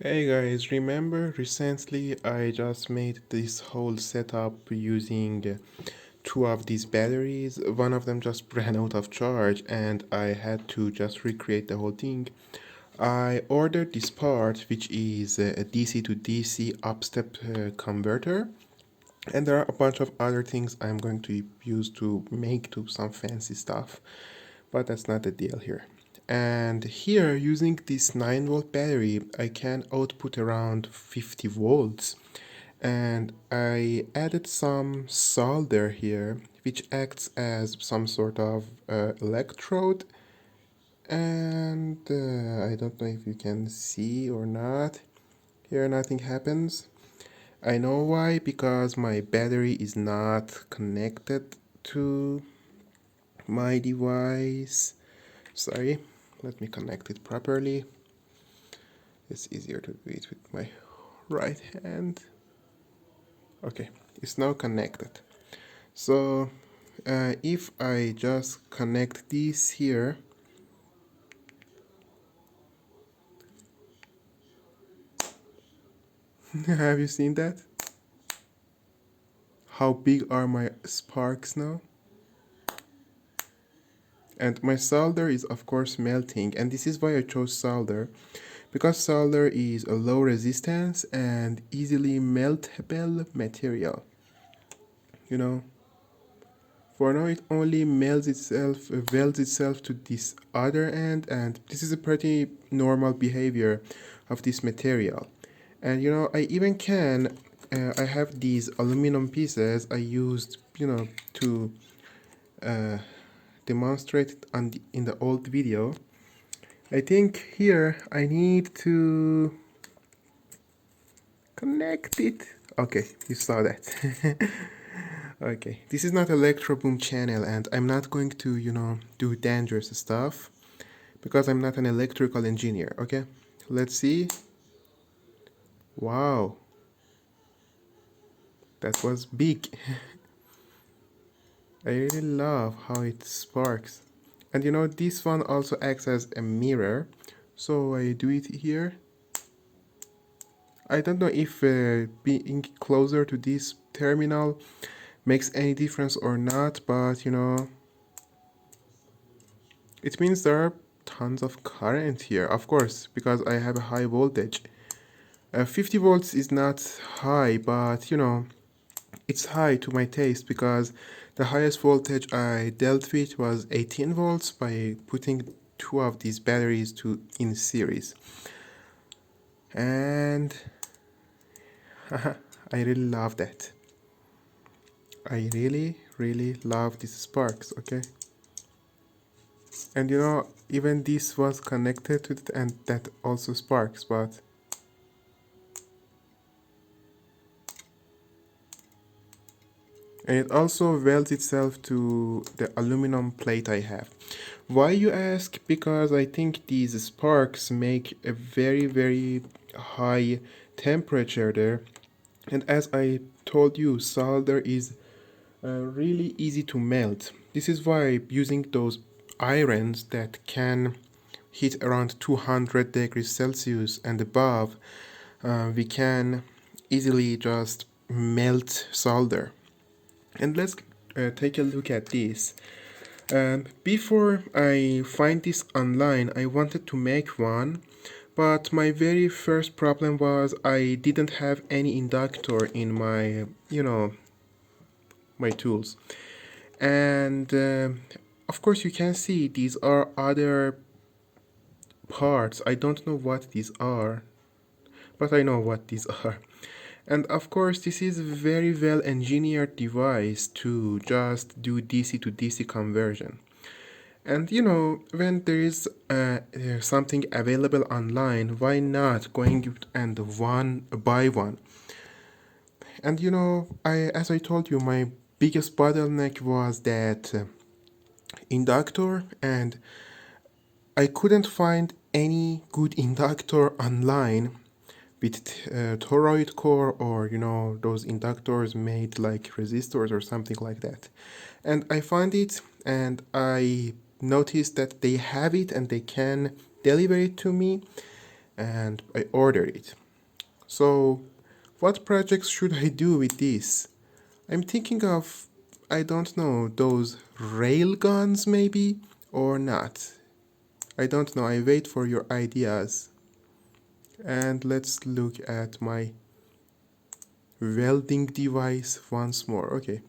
Hey guys, remember recently I just made this whole setup using two of these batteries. One of them just ran out of charge and I had to just recreate the whole thing. I ordered this part, which is a DC to DC upstep converter, and there are a bunch of other things I'm going to use to make to some fancy stuff, but that's not the deal here. And here, using this 9 volt battery, I can output around 50 volts. And I added some solder here, which acts as some sort of electrode. And I don't know if you can see or not. Here, nothing happens. I know why, because my battery is not connected to my device. Sorry, let me connect it properly. It's easier to do it with my right hand. Okay, it's now connected. So if I just connect this here, have you seen that? How big are my sparks now? And my solder is of course melting, and this is why I chose solder, because solder is a low resistance and easily meltable material. You know, for now it only welds itself to this other end, and this is a pretty normal behavior of this material. And I even can, I have these aluminum pieces I used, to uh, demonstrate it in the old video. I think here I need to connect it. Okay, you saw that. Okay, this is not Electro Boom channel, and I'm not going to, do dangerous stuff because I'm not an electrical engineer, okay? Let's see. Wow, that was big. I really love how it sparks. And this one also acts as a mirror. So I do it here. I don't know if being closer to this terminal makes any difference or not, but it means there are tons of current here, of course, because I have a high voltage. 50 volts is not high, but it's high to my taste because the highest voltage I dealt with was 18 volts by putting two of these batteries in series. And I really love that. I really, really love these sparks, okay? And even this was connected to it, and that also sparks, but and it also welds itself to the aluminum plate I have. Why, you ask? Because I think these sparks make a very, very high temperature there, and as I told you, solder is really easy to melt. This is why using those irons that can hit around 200 degrees Celsius and above, we can easily just melt solder. And let's take a look at this. Before I find this online, I wanted to make one, but my very first problem was I didn't have any inductor in my tools. And of course you can see these are other parts. I don't know what these are, but I know what these are. And of course this is a very well engineered device to just do DC to DC conversion. And when there is something available online, why not going and buy one? And as I told you, my biggest bottleneck was that inductor, and I couldn't find any good inductor online with toroid core, or those inductors made like resistors or something like that. And I found it, and I noticed that they have it and they can deliver it to me. and I ordered it. So what projects should I do with this? I'm thinking of, I don't know, those rail guns maybe, or not. I don't know, I wait for your ideas. And let's look at my welding device once more. Okay,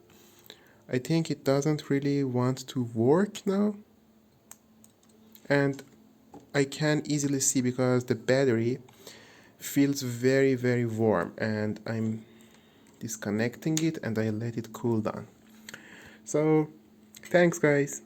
I think it doesn't really want to work now. And I can easily see because the battery feels very, very warm, and I'm disconnecting it and I let it cool down. So, thanks guys.